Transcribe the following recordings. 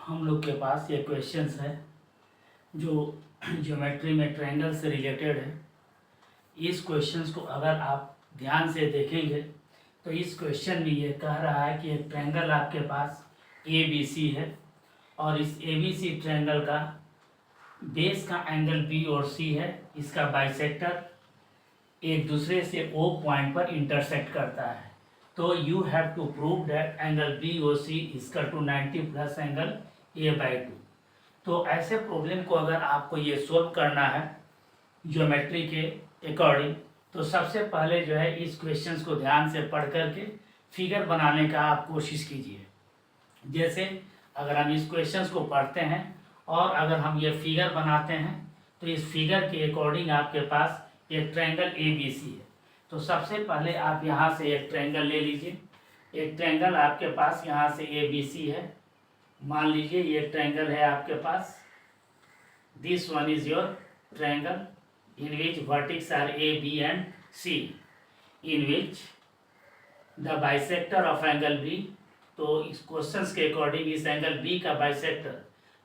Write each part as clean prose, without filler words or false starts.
हम लोग के पास ये क्वेश्चंस है जो ज्योमेट्री में ट्रायंगल से रिलेटेड है। इस क्वेश्चंस को अगर आप ध्यान से देखेंगे तो इस क्वेश्चन में ये कह रहा है कि एक ट्रायंगल आपके पास ए बी सी है और इस ए बी सी ट्रायंगल का बेस का एंगल बी और सी है। इसका बाइसेक्टर एक दूसरे से ओ पॉइंट पर इंटरसेक्ट करता है। तो you have to prove that angle B O C is equal to 90 plus angle a/2। तो ऐसे प्रॉब्लम को अगर आपको ये सोल्व करना है ज्योमेट्री के अकॉर्डिंग, तो सबसे पहले जो है इस क्वेश्चंस को ध्यान से पढ़ करके फिगर बनाने का आप कोशिश कीजिए। जैसे अगर हम इस क्वेश्चंस को पढ़ते हैं और अगर हम ये फिगर बनाते हैं तो इस फिगर के अकॉर्डिंग आपके पास एक ट्रायंगल ए बी सी है। तो सबसे पहले आप यहाँ से एक ट्रायंगल ले लीजिए। एक ट्रायंगल आपके पास यहाँ से ए बी सी है। मान लीजिए ये ट्रायंगल है आपके पास। This one is your triangle in which vertices are A, B and C, in which the bisector of angle B। तो इस क्वेश्चंस के अकॉर्डिंग इस एंगल B का बाइसेक्टर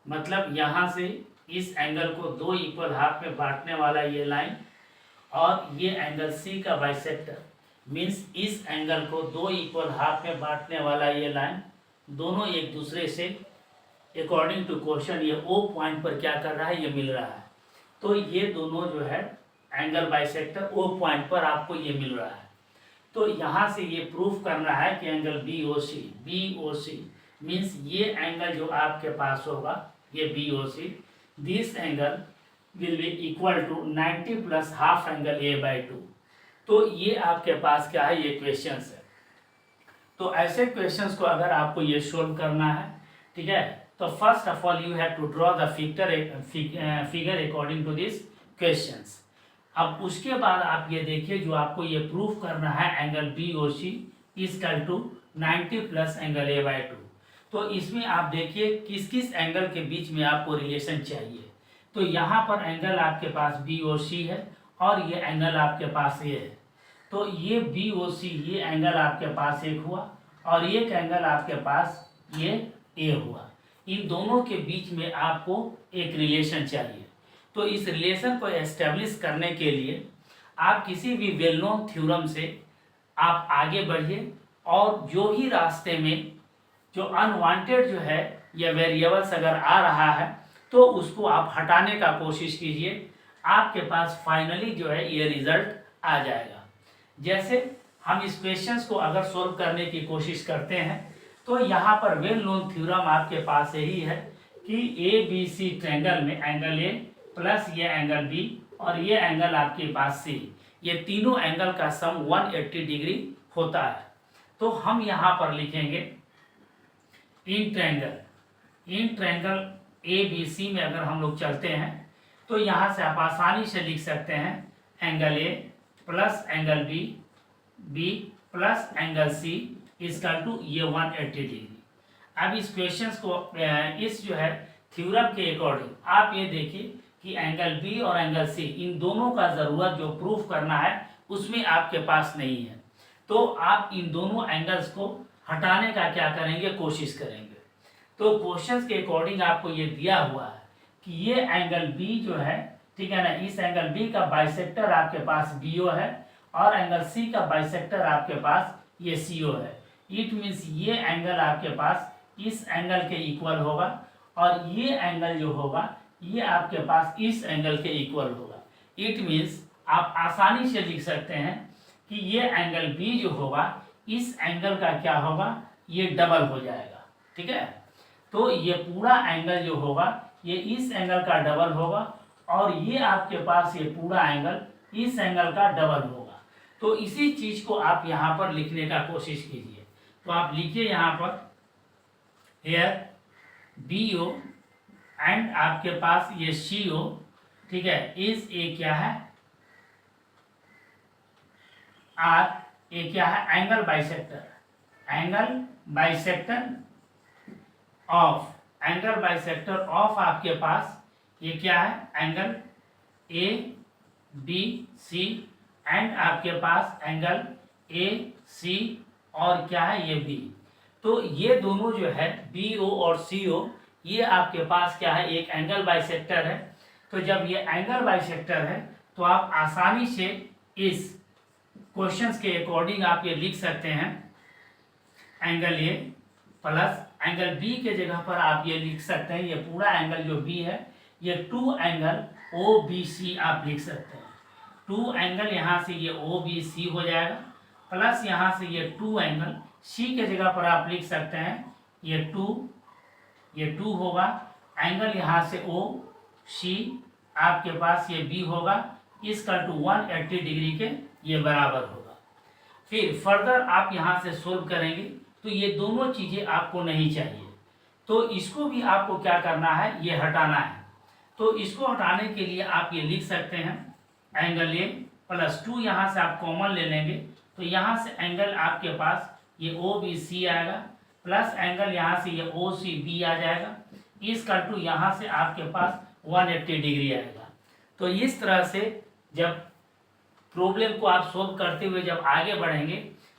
मतलब यहाँ से इस एंगल को दो इक्वल हाफ में बांटने वाला ये लाइन और ये एंगल C का बाइसेक्टर मीन्स इस एंगल को दो इक्वल हाफ में बांटने वाला ये लाइन, दोनों एक दूसरे से अकॉर्डिंग टू क्वेश्चन ये O पॉइंट पर क्या कर रहा है, ये मिल रहा है। तो ये दोनों जो है एंगल बाइसेक्टर ओ पॉइंट पर आपको ये मिल रहा है। तो यहाँ से ये प्रूफ करना है कि angle B O C means ये एंगल जो आपके पास होगा ये B O C, this angle will be equal to 90 plus half angle a/2। तो ये आपके पास क्या है, ये क्वेश्चंस है। तो ऐसे क्वेश्चंस को अगर आपको ये सोल्व करना है, ठीक है, तो first of all you have to draw the figure according to this questions. अब उसके बाद आप ये देखिए जो आपको ये प्रूफ करना है angle B O C is equal to 90 plus angle a/2। तो इसमें आप देखिए किस किस एंगल के बीच में आपको रिलेशन चाहिए। तो यहाँ पर एंगल आपके पास बी ओ सी है और ये एंगल आपके पास ये है। तो ये बी ओ सी ये एंगल आपके पास एक हुआ और एक एंगल आपके पास ये ए हुआ। इन दोनों के बीच में आपको एक रिलेशन चाहिए। तो इस रिलेशन को एस्टेब्लिश करने के लिए आप किसी भी वेल नोन थ्योरम से आप आगे बढ़िए और जो ही रास्ते में जो अनवांटेड जो है या वेरिएबल्स अगर आ रहा है तो उसको आप हटाने का कोशिश कीजिए। आपके पास फाइनली जो है ये रिजल्ट आ जाएगा। जैसे हम इस क्वेश्चंस को अगर सोल्व करने की कोशिश करते हैं तो यहाँ पर वेल नोन थ्योरम आपके पास यही है कि ए बी सी ट्रायंगल में एंगल ए प्लस ये एंगल बी और ये एंगल आपके पास सी, ये तीनों एंगल का सम 180 डिग्री होता है। तो हम यहाँ पर लिखेंगे इन ट्रायंगल ए बी सी में अगर हम लोग चलते हैं तो यहाँ से आप आसानी से लिख सकते हैं angle A plus angle B plus angle C is equal to ये 180 डिग्री। अब इस क्वेश्चंस को इस जो है थ्योरम के अकॉर्डिंग आप ये देखिए कि एंगल बी और एंगल सी इन दोनों का ज़रूरत जो प्रूफ करना है उसमें आपके पास नहीं है। तो आप इन दोनों एंगल्स को हटाने का क्या करेंगे, कोशिश करेंगे। तो क्वेश्चंस के अकॉर्डिंग आपको ये दिया हुआ है कि ये एंगल बी जो है, ठीक है ना, इस एंगल बी का बाइसेक्टर आपके पास बी ओ है और एंगल सी का बाइसेक्टर आपके पास ये सी ओ है। इट मीन्स ये एंगल आपके पास इस एंगल के इक्वल होगा और ये एंगल जो होगा ये आपके पास इस एंगल के इक्वल होगा। इट मीन्स आप आसानी से लिख सकते हैं कि ये एंगल बी जो होगा इस एंगल का क्या होगा, ये डबल हो जाएगा। ठीक है, तो ये पूरा एंगल जो होगा ये इस एंगल का डबल होगा और ये आपके पास ये पूरा एंगल इस एंगल का डबल होगा। तो इसी चीज को आप यहाँ पर लिखने का कोशिश कीजिए। तो आप लिखिए यहाँ पर हेयर बी ओ एंड आपके पास ये सी ओ, ठीक है, इज ए क्या है, आर ए क्या है, एंगल बाइसेक्टर ऑफ आपके पास ये क्या है, angle A B C and आपके पास एंगल ए सी और क्या है ये बी। तो ये दोनों जो है बी ओ और सी ओ ये आपके पास क्या है, एक एंगल बाइसेक्टर है। तो जब ये एंगल बाइसेक्टर है तो आप आसानी से इस क्वेश्चंस के अकॉर्डिंग आप ये लिख सकते हैं, angle A plus angle B के जगह पर आप ये लिख सकते हैं, ये पूरा एंगल जो बी है ये 2 एंगल ओ बी सी आप लिख सकते हैं। 2 एंगल यहाँ से ये ओ बी सी हो जाएगा, प्लस यहाँ से ये 2 एंगल सी के जगह पर आप लिख सकते हैं ये 2 होगा, एंगल यहाँ से ओ सी आपके पास ये बी होगा, इसका टू 180 डिग्री के ये बराबर होगा। फिर फर्दर आप यहाँ से सोल्व करेंगे तो ये दोनों चीज़ें आपको नहीं चाहिए, तो इसको भी आपको क्या करना है, ये हटाना है। तो इसको हटाने के लिए आप ये लिख सकते हैं एंगल ए प्लस 2, यहाँ से आप कॉमन ले लेंगे तो यहाँ से एंगल आपके पास ये ओ बी सी आएगा, प्लस एंगल यहाँ से ये ओ सी बी आ जाएगा, इसका टू यहाँ से आपके पास 180 डिग्री आएगा। तो इस तरह से जब प्रॉब्लम को आप सोल्व करते हुए जब आगे बढ़ेंगे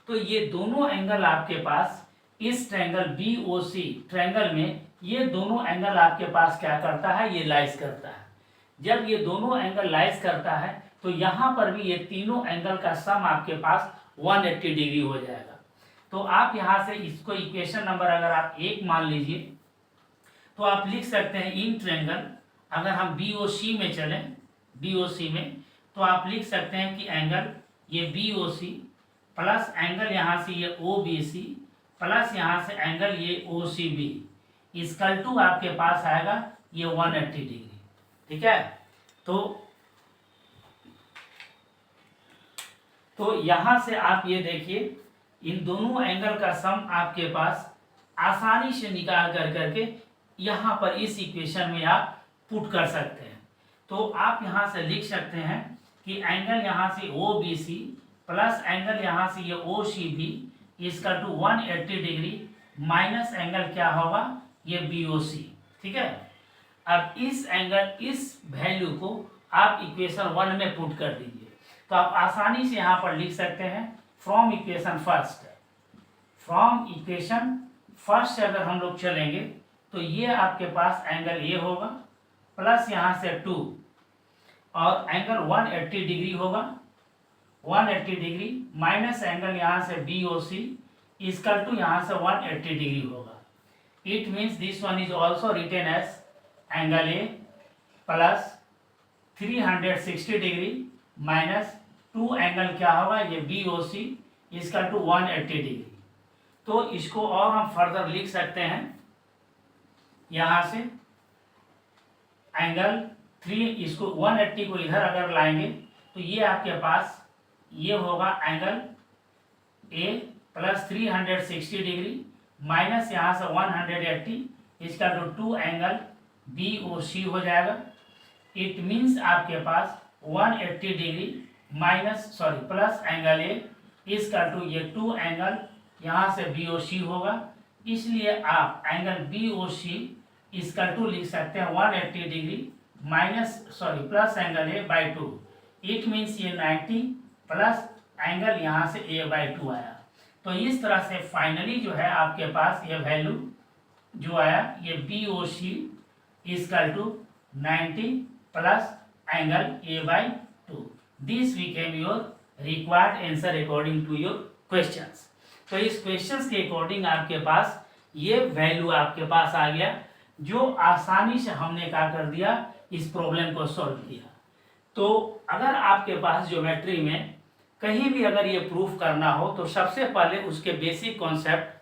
तो ये दोनों एंगल आपके पास इस triangle B O C triangle में ये दोनों एंगल आपके पास क्या करता है, ये लाइज करता है। जब ये दोनों एंगल लाइज करता है तो यहाँ पर भी ये तीनों एंगल का सम आपके पास 180 डिग्री हो जाएगा। तो आप यहाँ से इसको इक्वेशन नंबर अगर आप 1 मान लीजिए तो आप लिख सकते हैं इन ट्रायंगल, अगर हम बी ओ सी में चलें, बी ओ सी में तो आप लिख सकते हैं कि एंगल ये B O C plus angle यहाँ से ये ओ बी सी प्लस यहाँ से एंगल ये O C B is equal to आपके पास आएगा ये 180 डिग्री। ठीक है, तो यहाँ से आप ये देखिए इन दोनों एंगल का सम आपके पास आसानी से निकाल करके यहाँ पर इस इक्वेशन में आप पुट कर सकते हैं। तो आप यहाँ से लिख सकते हैं कि एंगल यहाँ से O B C plus angle यहाँ से ये ओ सी बी इसका टू 180 डिग्री माइनस एंगल क्या होगा, ये बी ओ सी। ठीक है, अब इस एंगल इस वैल्यू को आप इक्वेशन 1 में पुट कर दीजिए तो आप आसानी से यहाँ पर लिख सकते हैं फ्रॉम इक्वेशन फर्स्ट से अगर हम लोग चलेंगे तो ये आपके पास एंगल ये होगा प्लस यहाँ से 2 और एंगल 180 डिग्री होगा, 180 डिग्री माइनस एंगल यहाँ से B O C is equal to यहाँ से 180 डिग्री होगा। It means this one is also written as angle A plus 360 degree minus 2 angle क्या होगा, ये B O C is equal to 180 degree. तो इसको और हम फर्दर लिख सकते हैं, यहाँ से एंगल 3 इसको 180 को इधर अगर लाएंगे तो ये आपके पास ये होगा angle A plus 360 degree minus यहाँ से 180 इसका जो 2 एंगल बी ओ सी हो जाएगा। इट मीन्स आपके पास 180 डिग्री माइनस प्लस एंगल ए इसका टू ये 2 एंगल यहाँ से बी ओ सी होगा, इसलिए आप एंगल बी ओ सी इसका टू लिख सकते हैं 180 degree minus plus angle A by 2। It means ये 90 प्लस एंगल यहाँ से ए बाई 2 आया। तो इस तरह से फाइनली जो है आपके पास ये वैल्यू जो आया ये B O C is equal to 90 plus angle A by 2। This became your required answer according to your questions. तो इस क्वेश्चंस के अकॉर्डिंग आपके पास ये वैल्यू आपके पास आ गया, जो आसानी से हमने क्या कर दिया, इस प्रॉब्लम को सॉल्व किया। तो अगर आपके पास ज्योमेट्री में कहीं भी अगर ये प्रूफ करना हो तो सबसे पहले उसके बेसिक कॉन्सेप्ट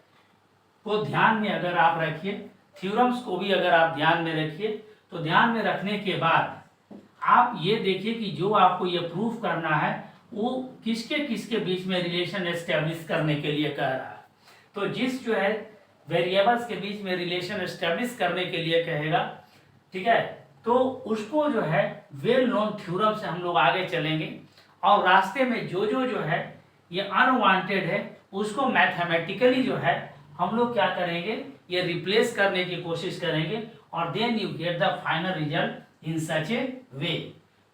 को ध्यान में अगर आप रखिए, थ्योरम्स को भी अगर आप ध्यान में रखिए, तो ध्यान में रखने के बाद आप ये देखिए कि जो आपको ये प्रूफ करना है वो किसके किसके बीच में रिलेशन एस्टेब्लिश करने के लिए कह रहा है। तो जिस जो है वेरिएबल्स के बीच में रिलेशन एस्टेब्लिश करने के लिए कहेगा, ठीक है, तो उसको जो है वेल नोन थ्योरम से हम लोग आगे चलेंगे और रास्ते में जो है ये अनवांटेड है उसको मैथमेटिकली जो है हम लोग क्या करेंगे, ये रिप्लेस करने की कोशिश करेंगे और then you get the final result in such a way.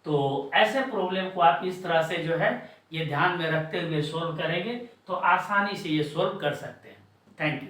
तो ऐसे प्रॉब्लम को आप इस तरह से जो है ये ध्यान में रखते हुए सोल्व करेंगे तो आसानी से ये सोल्व कर सकते हैं। Thank you.